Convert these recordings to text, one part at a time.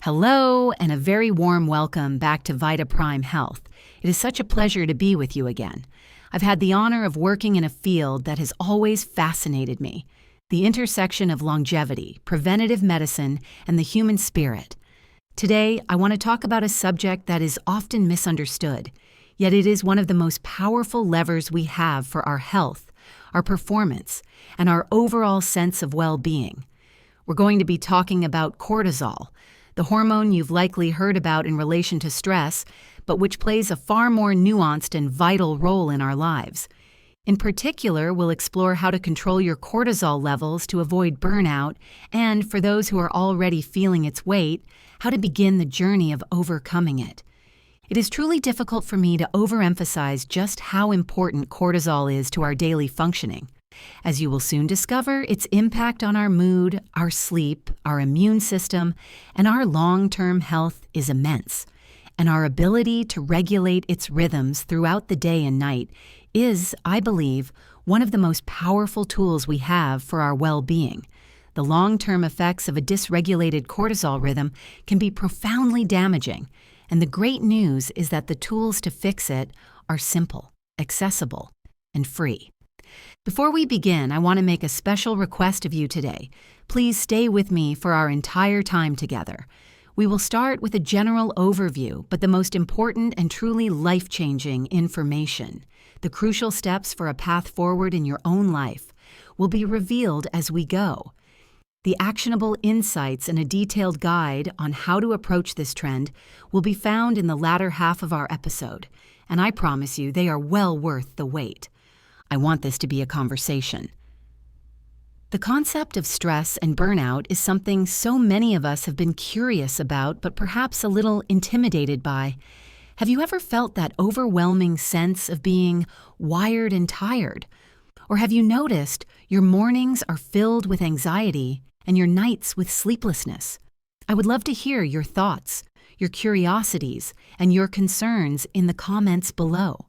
Hello, and a very warm welcome back to Vita Prime Health. It is such a pleasure to be with you again. I've had the honor of working in a field that has always fascinated me, the intersection of longevity, preventative medicine, and the human spirit. Today, I want to talk about a subject that is often misunderstood, yet it is one of the most powerful levers we have for our health, our performance, and our overall sense of well-being. We're going to be talking about cortisol, the hormone you've likely heard about in relation to stress, but which plays a far more nuanced and vital role in our lives. In particular, we'll explore how to control your cortisol levels to avoid burnout, and for those who are already feeling its weight, how to begin the journey of overcoming it. It is truly difficult for me to overemphasize just how important cortisol is to our daily functioning. As you will soon discover, its impact on our mood, our sleep, our immune system, and our long-term health is immense. And our ability to regulate its rhythms throughout the day and night is, I believe, one of the most powerful tools we have for our well-being. The long-term effects of a dysregulated cortisol rhythm can be profoundly damaging, and the great news is that the tools to fix it are simple, accessible, and free. Before we begin, I want to make a special request of you today. Please stay with me for our entire time together. We will start with a general overview, but the most important and truly life-changing information, the crucial steps for a path forward in your own life, will be revealed as we go. The actionable insights and a detailed guide on how to approach this trend will be found in the latter half of our episode, and I promise you they are well worth the wait. I want this to be a conversation. The concept of stress and burnout is something so many of us have been curious about, but perhaps a little intimidated by. Have you ever felt that overwhelming sense of being wired and tired? Or have you noticed your mornings are filled with anxiety and your nights with sleeplessness? I would love to hear your thoughts, your curiosities, and your concerns in the comments below.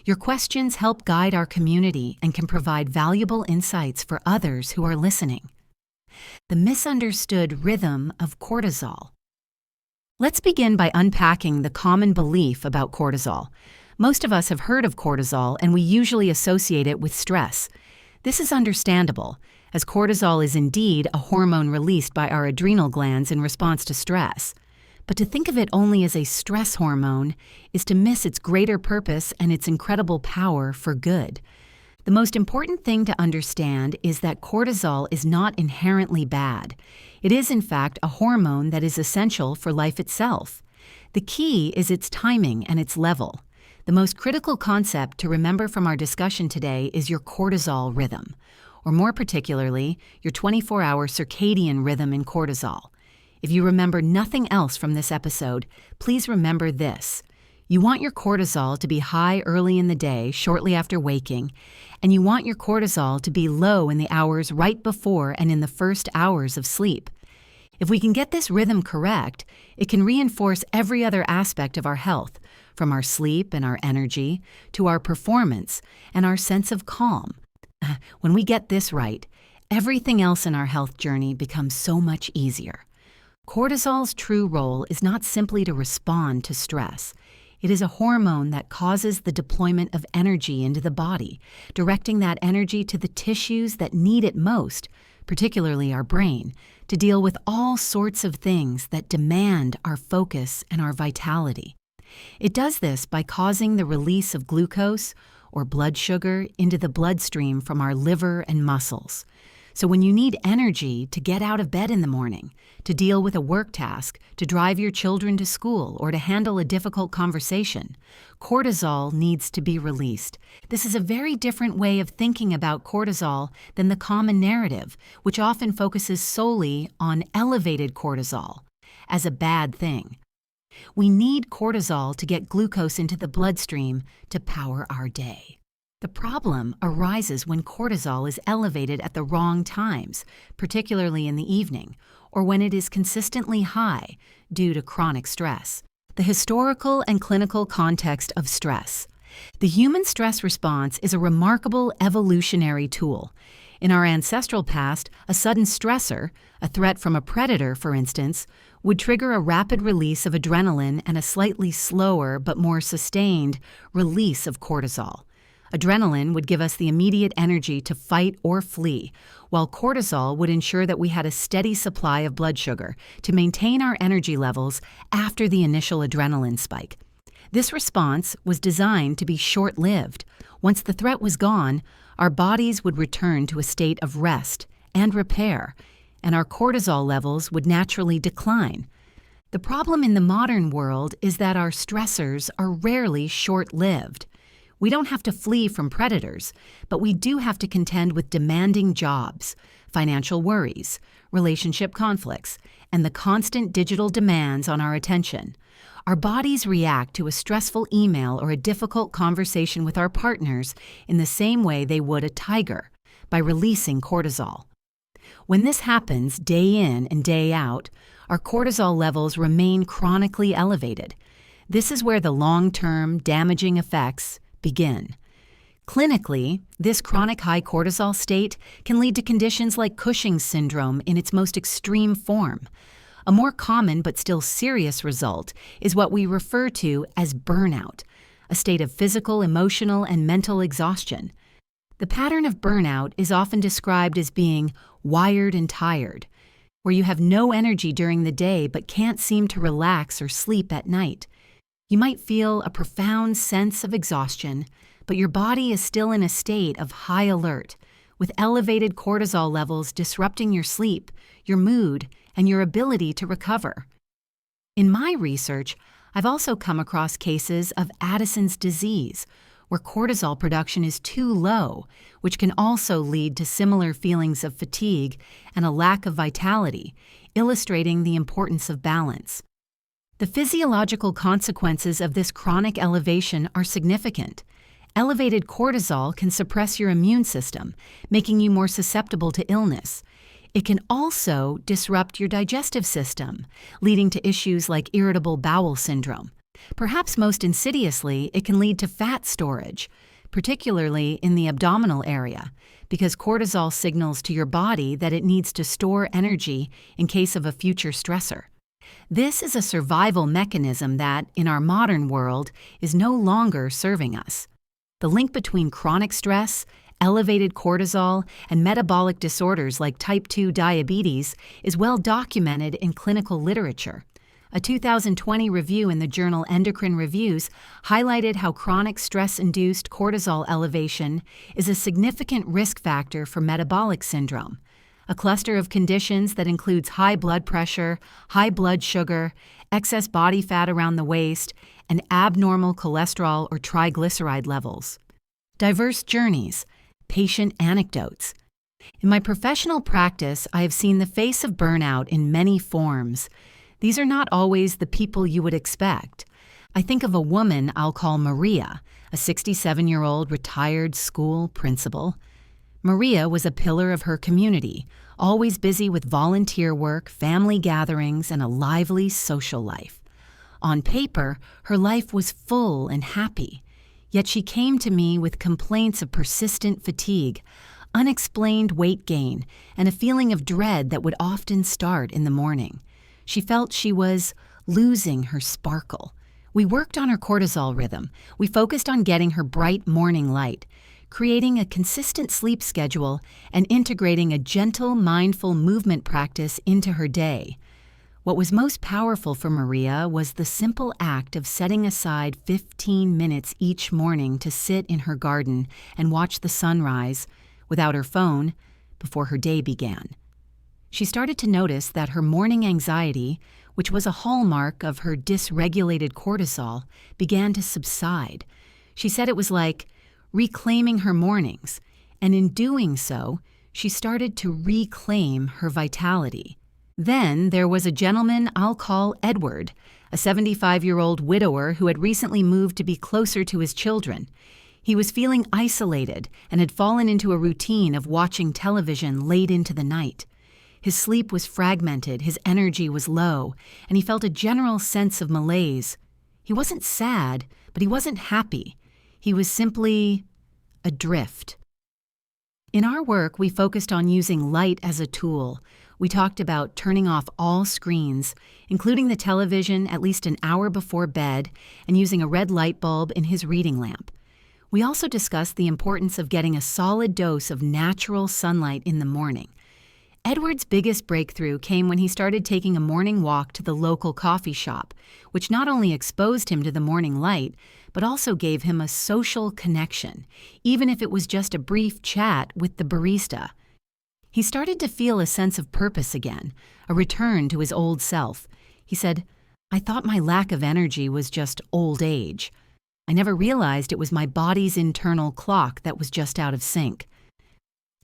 Your questions help guide our community and can provide valuable insights for others who are listening. The misunderstood rhythm of cortisol. Let's begin by unpacking the common belief about cortisol. Most of us have heard of cortisol, and we usually associate it with stress. This is understandable, as cortisol is indeed a hormone released by our adrenal glands in response to stress. But to think of it only as a stress hormone is to miss its greater purpose and its incredible power for good. The most important thing to understand is that cortisol is not inherently bad. It is, in fact, a hormone that is essential for life itself. The key is its timing and its level. The most critical concept to remember from our discussion today is your cortisol rhythm, or more particularly, your 24-hour circadian rhythm in cortisol. If you remember nothing else from this episode, please remember this. You want your cortisol to be high early in the day, shortly after waking, and you want your cortisol to be low in the hours right before and in the first hours of sleep. If we can get this rhythm correct, it can reinforce every other aspect of our health, from our sleep and our energy to our performance and our sense of calm. When we get this right, everything else in our health journey becomes so much easier. Cortisol's true role is not simply to respond to stress. It is a hormone that causes the deployment of energy into the body, directing that energy to the tissues that need it most, particularly our brain, to deal with all sorts of things that demand our focus and our vitality. It does this by causing the release of glucose, or blood sugar, into the bloodstream from our liver and muscles. So when you need energy to get out of bed in the morning, to deal with a work task, to drive your children to school, or to handle a difficult conversation, cortisol needs to be released. This is a very different way of thinking about cortisol than the common narrative, which often focuses solely on elevated cortisol as a bad thing. We need cortisol to get glucose into the bloodstream to power our day. The problem arises when cortisol is elevated at the wrong times, particularly in the evening, or when it is consistently high due to chronic stress. The historical and clinical context of stress. The human stress response is a remarkable evolutionary tool. In our ancestral past, a sudden stressor, a threat from a predator, for instance, would trigger a rapid release of adrenaline and a slightly slower but more sustained release of cortisol. Adrenaline would give us the immediate energy to fight or flee, while cortisol would ensure that we had a steady supply of blood sugar to maintain our energy levels after the initial adrenaline spike. This response was designed to be short-lived. Once the threat was gone, our bodies would return to a state of rest and repair, and our cortisol levels would naturally decline. The problem in the modern world is that our stressors are rarely short-lived. We don't have to flee from predators, but we do have to contend with demanding jobs, financial worries, relationship conflicts, and the constant digital demands on our attention. Our bodies react to a stressful email or a difficult conversation with our partners in the same way they would a tiger, by releasing cortisol. When this happens day in and day out, our cortisol levels remain chronically elevated. This is where the long-term, damaging effects begin. Clinically, this chronic high cortisol state can lead to conditions like Cushing's syndrome in its most extreme form. A more common but still serious result is what we refer to as burnout, a state of physical, emotional, and mental exhaustion. The pattern of burnout is often described as being wired and tired, where you have no energy during the day but can't seem to relax or sleep at night. You might feel a profound sense of exhaustion, but your body is still in a state of high alert, with elevated cortisol levels disrupting your sleep, your mood, and your ability to recover. In my research, I've also come across cases of Addison's disease, where cortisol production is too low, which can also lead to similar feelings of fatigue and a lack of vitality, illustrating the importance of balance. The physiological consequences of this chronic elevation are significant. Elevated cortisol can suppress your immune system, making you more susceptible to illness. It can also disrupt your digestive system, leading to issues like irritable bowel syndrome. Perhaps most insidiously, it can lead to fat storage, particularly in the abdominal area, because cortisol signals to your body that it needs to store energy in case of a future stressor. This is a survival mechanism that, in our modern world, is no longer serving us. The link between chronic stress, elevated cortisol, and metabolic disorders like type 2 diabetes is well documented in clinical literature. A 2020 review in the journal Endocrine Reviews highlighted how chronic stress-induced cortisol elevation is a significant risk factor for metabolic syndrome, a cluster of conditions that includes high blood pressure, high blood sugar, excess body fat around the waist, and abnormal cholesterol or triglyceride levels. Diverse journeys, patient anecdotes. In my professional practice, I have seen the face of burnout in many forms. These are not always the people you would expect. I think of a woman I'll call Maria, a 67-year-old retired school principal. Maria was a pillar of her community, always busy with volunteer work, family gatherings, and a lively social life. On paper, her life was full and happy, yet she came to me with complaints of persistent fatigue, unexplained weight gain, and a feeling of dread that would often start in the morning. She felt she was losing her sparkle. We worked on her cortisol rhythm. We focused on getting her bright morning light, creating a consistent sleep schedule, and integrating a gentle, mindful movement practice into her day. What was most powerful for Maria was the simple act of setting aside 15 minutes each morning to sit in her garden and watch the sunrise, without her phone, before her day began. She started to notice that her morning anxiety, which was a hallmark of her dysregulated cortisol, began to subside. She said it was like reclaiming her mornings, and in doing so, she started to reclaim her vitality. Then there was a gentleman I'll call Edward, a 75-year-old widower who had recently moved to be closer to his children. He was feeling isolated and had fallen into a routine of watching television late into the night. His sleep was fragmented, his energy was low, and he felt a general sense of malaise. He wasn't sad, but he wasn't happy. He was simply adrift. In our work, we focused on using light as a tool. We talked about turning off all screens, including the television at least an hour before bed, and using a red light bulb in his reading lamp. We also discussed the importance of getting a solid dose of natural sunlight in the morning. Edward's biggest breakthrough came when he started taking a morning walk to the local coffee shop, which not only exposed him to the morning light, but also gave him a social connection, even if it was just a brief chat with the barista. He started to feel a sense of purpose again, a return to his old self. He said, "I thought my lack of energy was just old age. I never realized it was my body's internal clock that was just out of sync."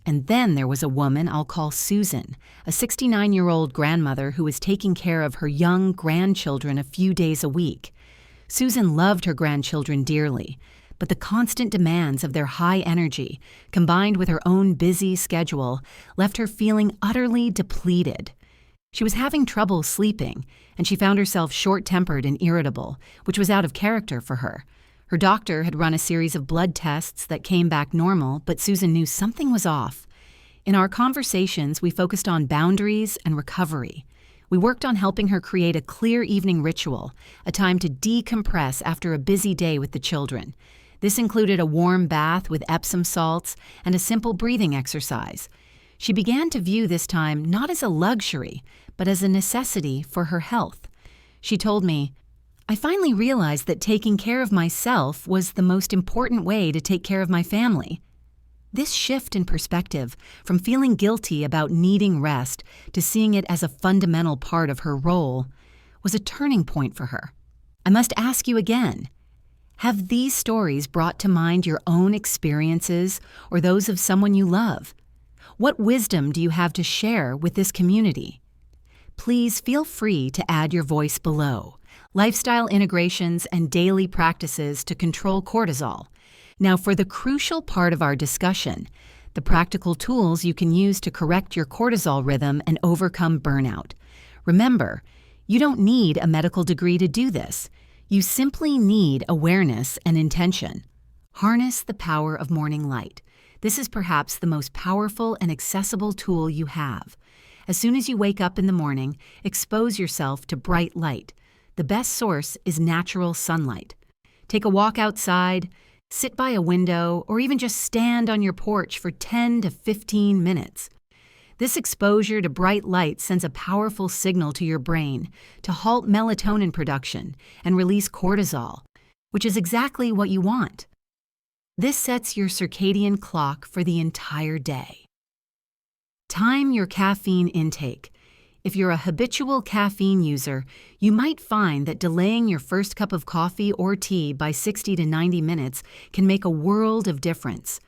And then there was a woman I'll call Susan, a 69-year-old grandmother who was taking care of her young grandchildren a few days a week. Susan loved her grandchildren dearly, but the constant demands of their high energy, combined with her own busy schedule, left her feeling utterly depleted. She was having trouble sleeping, and she found herself short-tempered and irritable, which was out of character for her. Her doctor had run a series of blood tests that came back normal, but Susan knew something was off. In our conversations, we focused on boundaries and recovery. We worked on helping her create a clear evening ritual, a time to decompress after a busy day with the children. This included a warm bath with Epsom salts and a simple breathing exercise. She began to view this time not as a luxury, but as a necessity for her health. She told me, "I finally realized that taking care of myself was the most important way to take care of my family." This shift in perspective, from feeling guilty about needing rest to seeing it as a fundamental part of her role, was a turning point for her. I must ask you again, have these stories brought to mind your own experiences or those of someone you love? What wisdom do you have to share with this community? Please feel free to add your voice below. Lifestyle integrations and daily practices to control cortisol. Now for the crucial part of our discussion, the practical tools you can use to correct your cortisol rhythm and overcome burnout. Remember, you don't need a medical degree to do this. You simply need awareness and intention. Harness the power of morning light. This is perhaps the most powerful and accessible tool you have. As soon as you wake up in the morning, expose yourself to bright light. The best source is natural sunlight. Take a walk outside, sit by a window, or even just stand on your porch for 10 to 15 minutes. This exposure to bright light sends a powerful signal to your brain to halt melatonin production and release cortisol, which is exactly what you want. This sets your circadian clock for the entire day. Time your caffeine intake. If you're a habitual caffeine user, you might find that delaying your first cup of coffee or tea by 60 to 90 minutes can make a world of difference.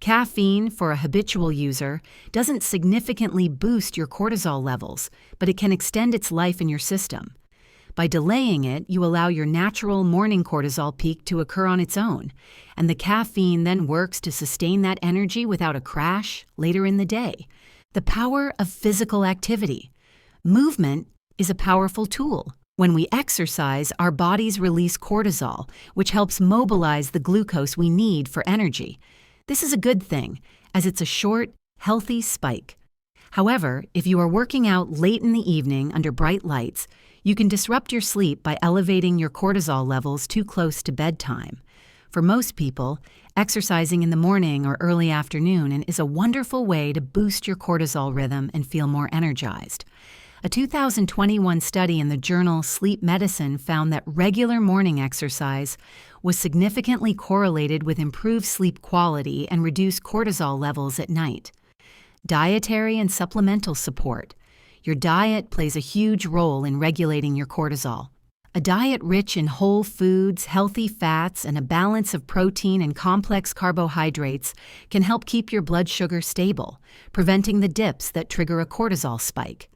Caffeine, for a habitual user, doesn't significantly boost your cortisol levels, but it can extend its life in your system. By delaying it, you allow your natural morning cortisol peak to occur on its own, and the caffeine then works to sustain that energy without a crash later in the day. The power of physical activity. Movement is a powerful tool. When we exercise, our bodies release cortisol, which helps mobilize the glucose we need for energy. This is a good thing, as it's a short, healthy spike. However, if you are working out late in the evening under bright lights, you can disrupt your sleep by elevating your cortisol levels too close to bedtime. For most people, exercising in the morning or early afternoon is a wonderful way to boost your cortisol rhythm and feel more energized. A 2021 study in the journal Sleep Medicine found that regular morning exercise was significantly correlated with improved sleep quality and reduced cortisol levels at night. Dietary and supplemental support. Your diet plays a huge role in regulating your cortisol. A diet rich in whole foods, healthy fats, and a balance of protein and complex carbohydrates can help keep your blood sugar stable, preventing the dips that trigger a cortisol spike.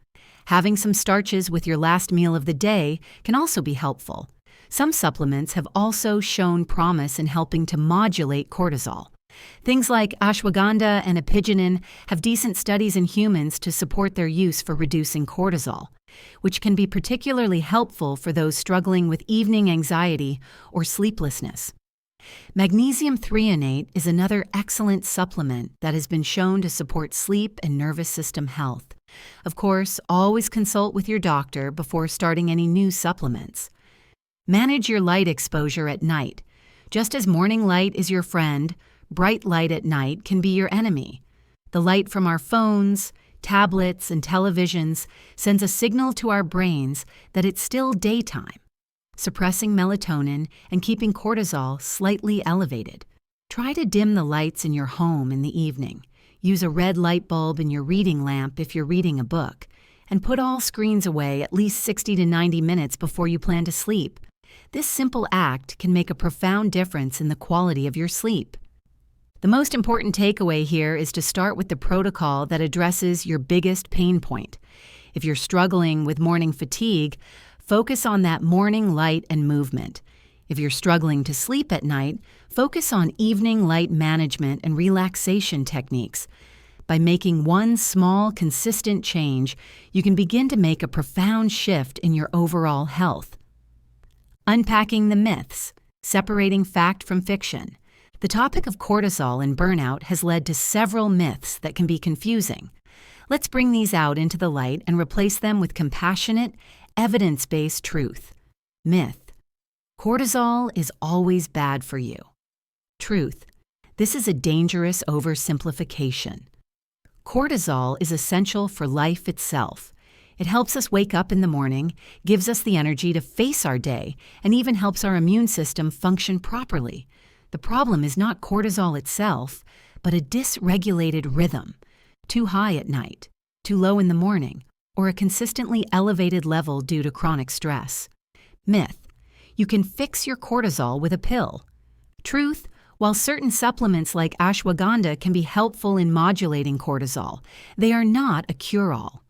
Having some starches with your last meal of the day can also be helpful. Some supplements have also shown promise in helping to modulate cortisol. Things like ashwagandha and apigenin have decent studies in humans to support their use for reducing cortisol, which can be particularly helpful for those struggling with evening anxiety or sleeplessness. Magnesium threonate is another excellent supplement that has been shown to support sleep and nervous system health. Of course, always consult with your doctor before starting any new supplements. Manage your light exposure at night. Just as morning light is your friend, bright light at night can be your enemy. The light from our phones, tablets, and televisions sends a signal to our brains that it's still daytime, suppressing melatonin and keeping cortisol slightly elevated. Try to dim the lights in your home in the evening. Use a red light bulb in your reading lamp if you're reading a book, and put all screens away at least 60 to 90 minutes before you plan to sleep. This simple act can make a profound difference in the quality of your sleep. The most important takeaway here is to start with the protocol that addresses your biggest pain point. If you're struggling with morning fatigue, focus on that morning light and movement. If you're struggling to sleep at night, focus on evening light management and relaxation techniques. By making one small, consistent change, you can begin to make a profound shift in your overall health. Unpacking the myths, separating fact from fiction. The topic of cortisol and burnout has led to several myths that can be confusing. Let's bring these out into the light and replace them with compassionate, evidence-based truth. Myth: cortisol is always bad for you. Truth: this is a dangerous oversimplification. Cortisol is essential for life itself. It helps us wake up in the morning, gives us the energy to face our day, and even helps our immune system function properly. The problem is not cortisol itself, but a dysregulated rhythm. Too high at night, too low in the morning, or a consistently elevated level due to chronic stress. Myth: you can fix your cortisol with a pill. Truth: while certain supplements like ashwagandha can be helpful in modulating cortisol, they are not a cure-all.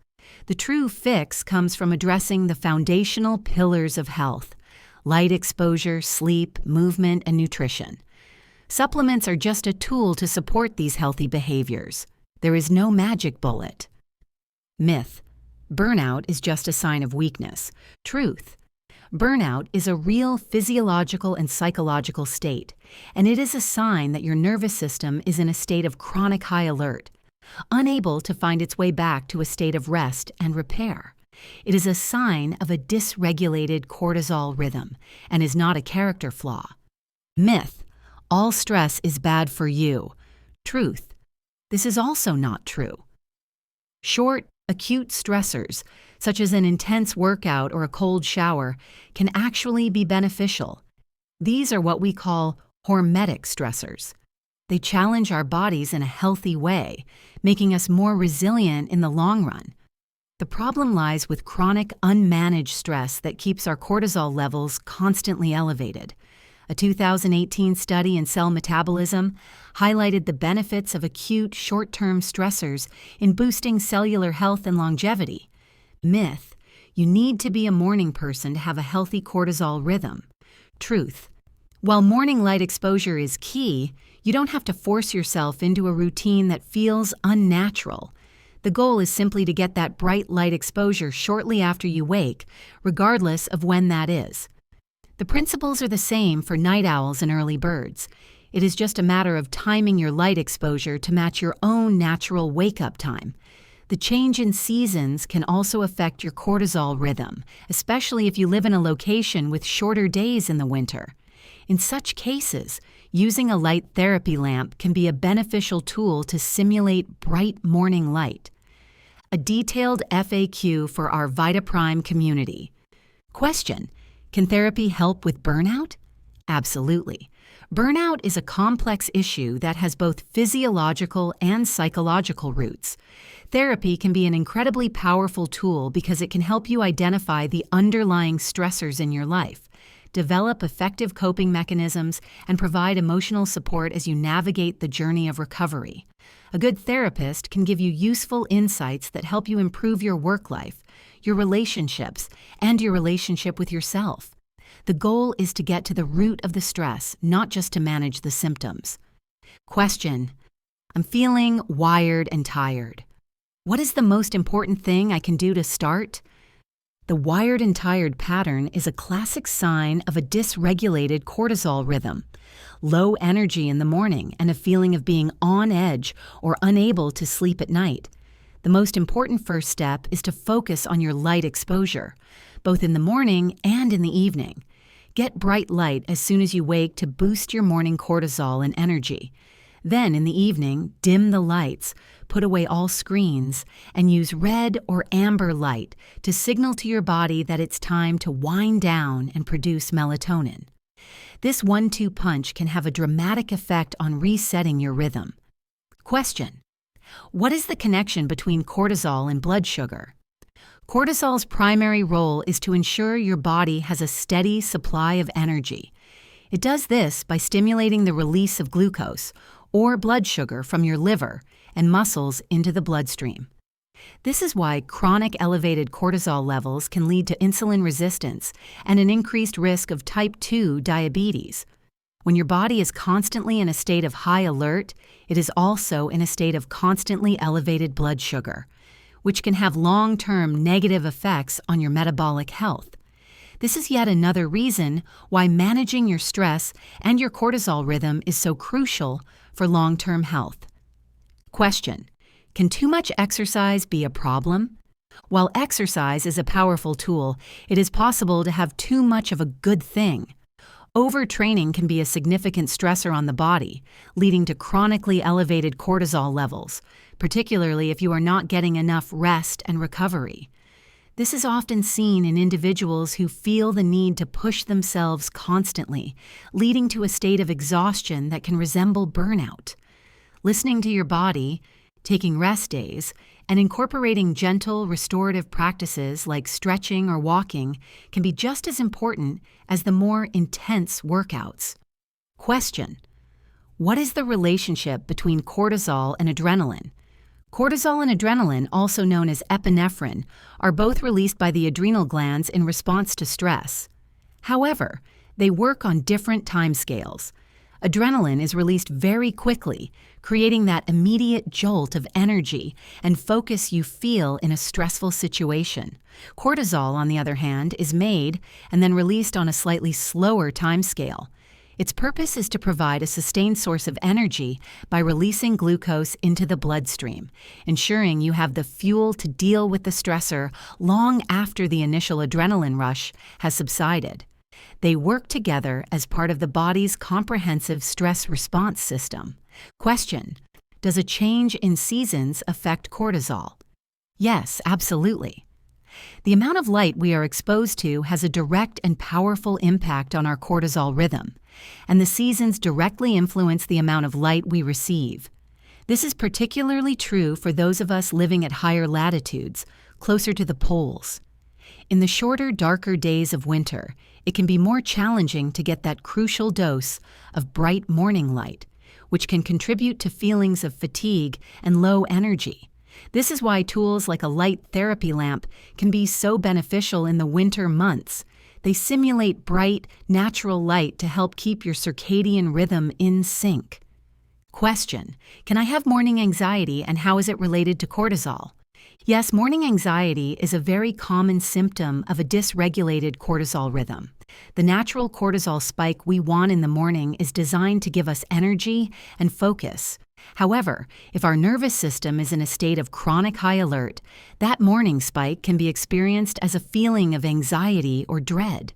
The true fix comes from addressing the foundational pillars of health: light exposure, sleep, movement, and nutrition. Supplements are just a tool to support these healthy behaviors. There is no magic bullet. Myth: burnout is just a sign of weakness. Truth: burnout is a real physiological and psychological state, and it is a sign that your nervous system is in a state of chronic high alert, unable to find its way back to a state of rest and repair. It is a sign of a dysregulated cortisol rhythm and is not a character flaw. Myth: all stress is bad for you. Truth: this is also not true. Short, acute stressors, such as an intense workout or a cold shower, can actually be beneficial. These are what we call hormetic stressors. They challenge our bodies in a healthy way, making us more resilient in the long run. The problem lies with chronic, unmanaged stress that keeps our cortisol levels constantly elevated. A 2018 study in Cell Metabolism highlighted the benefits of acute, short-term stressors in boosting cellular health and longevity. Myth: you need to be a morning person to have a healthy cortisol rhythm. Truth: while morning light exposure is key, you don't have to force yourself into a routine that feels unnatural. The goal is simply to get that bright light exposure shortly after you wake, regardless of when that is. The principles are the same for night owls and early birds. It is just a matter of timing your light exposure to match your own natural wake-up time. The change in seasons can also affect your cortisol rhythm, especially if you live in a location with shorter days in the winter. In such cases, using a light therapy lamp can be a beneficial tool to simulate bright morning light. A detailed FAQ for our VitaPrime community. Question: can therapy help with burnout? Absolutely. Burnout is a complex issue that has both physiological and psychological roots. Therapy can be an incredibly powerful tool because it can help you identify the underlying stressors in your life, develop effective coping mechanisms, and provide emotional support as you navigate the journey of recovery. A good therapist can give you useful insights that help you improve your work life, your relationships, and your relationship with yourself. The goal is to get to the root of the stress, not just to manage the symptoms. Question: I'm feeling wired and tired. What is the most important thing I can do to start? The wired and tired pattern is a classic sign of a dysregulated cortisol rhythm. Low energy in the morning and a feeling of being on edge or unable to sleep at night. The most important first step is to focus on your light exposure, both in the morning and in the evening. Get bright light as soon as you wake to boost your morning cortisol and energy. Then, in the evening, dim the lights, put away all screens, and use red or amber light to signal to your body that it's time to wind down and produce melatonin. This 1-2 punch can have a dramatic effect on resetting your rhythm. Question: what is the connection between cortisol and blood sugar? Cortisol's primary role is to ensure your body has a steady supply of energy. It does this by stimulating the release of glucose, or blood sugar, from your liver and muscles into the bloodstream. This is why chronic elevated cortisol levels can lead to insulin resistance and an increased risk of type 2 diabetes. When your body is constantly in a state of high alert, it is also in a state of constantly elevated blood sugar, which can have long-term negative effects on your metabolic health. This is yet another reason why managing your stress and your cortisol rhythm is so crucial for long-term health. Question: can too much exercise be a problem? While exercise is a powerful tool, it is possible to have too much of a good thing. Overtraining can be a significant stressor on the body, leading to chronically elevated cortisol levels, particularly if you are not getting enough rest and recovery. This is often seen in individuals who feel the need to push themselves constantly, leading to a state of exhaustion that can resemble burnout. Listening to your body, taking rest days, and incorporating gentle, restorative practices like stretching or walking can be just as important as the more intense workouts. Question: what is the relationship between cortisol and adrenaline? Cortisol and adrenaline, also known as epinephrine, are both released by the adrenal glands in response to stress. However, they work on different timescales. Adrenaline is released very quickly, creating that immediate jolt of energy and focus you feel in a stressful situation. Cortisol, on the other hand, is made and then released on a slightly slower timescale. Its purpose is to provide a sustained source of energy by releasing glucose into the bloodstream, ensuring you have the fuel to deal with the stressor long after the initial adrenaline rush has subsided. They work together as part of the body's comprehensive stress response system. Question: does a change in seasons affect cortisol? Yes, absolutely. The amount of light we are exposed to has a direct and powerful impact on our cortisol rhythm, and the seasons directly influence the amount of light we receive. This is particularly true for those of us living at higher latitudes, closer to the poles. In the shorter, darker days of winter, it can be more challenging to get that crucial dose of bright morning light, which can contribute to feelings of fatigue and low energy. This is why tools like a light therapy lamp can be so beneficial in the winter months. They simulate bright, natural light to help keep your circadian rhythm in sync. Question: can I have morning anxiety, and how is it related to cortisol? Yes, morning anxiety is a very common symptom of a dysregulated cortisol rhythm. The natural cortisol spike we want in the morning is designed to give us energy and focus. However, if our nervous system is in a state of chronic high alert, that morning spike can be experienced as a feeling of anxiety or dread.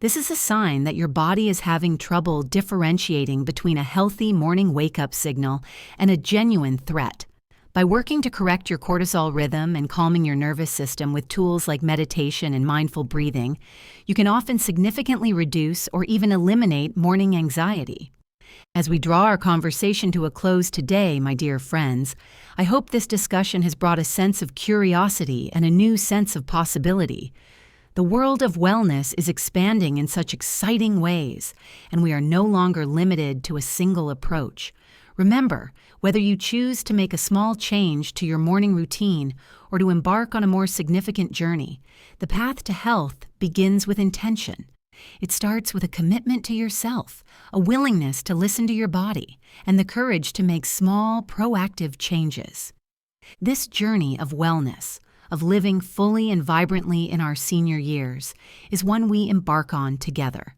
This is a sign that your body is having trouble differentiating between a healthy morning wake-up signal and a genuine threat. By working to correct your cortisol rhythm and calming your nervous system with tools like meditation and mindful breathing, you can often significantly reduce or even eliminate morning anxiety. As we draw our conversation to a close today, my dear friends, I hope this discussion has brought a sense of curiosity and a new sense of possibility. The world of wellness is expanding in such exciting ways, and we are no longer limited to a single approach. Remember, whether you choose to make a small change to your morning routine or to embark on a more significant journey, the path to health begins with intention. It starts with a commitment to yourself, a willingness to listen to your body, and the courage to make small, proactive changes. This journey of wellness, of living fully and vibrantly in our senior years is one we embark on together.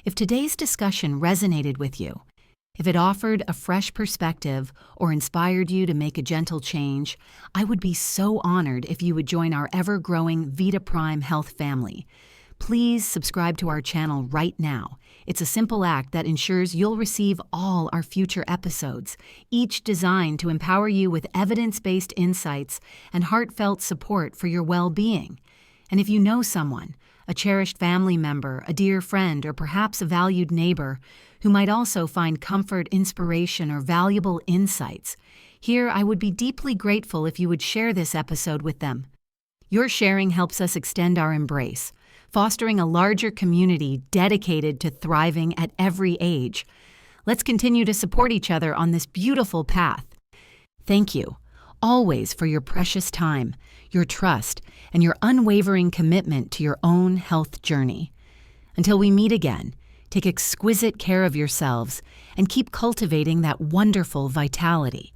If today's discussion resonated with you, if it offered a fresh perspective or inspired you to make a gentle change, I would be so honored if you would join our ever-growing Vita Prime Health family. Please subscribe to our channel right now. It's a simple act that ensures you'll receive all our future episodes, each designed to empower you with evidence-based insights and heartfelt support for your well-being. And if you know someone, a cherished family member, a dear friend, or perhaps a valued neighbor who might also find comfort, inspiration, or valuable insights, here I would be deeply grateful if you would share this episode with them. Your sharing helps us extend our embrace, fostering a larger community dedicated to thriving at every age. Let's continue to support each other on this beautiful path. Thank you, always, for your precious time, your trust, and your unwavering commitment to your own health journey. Until we meet again, take exquisite care of yourselves and keep cultivating that wonderful vitality.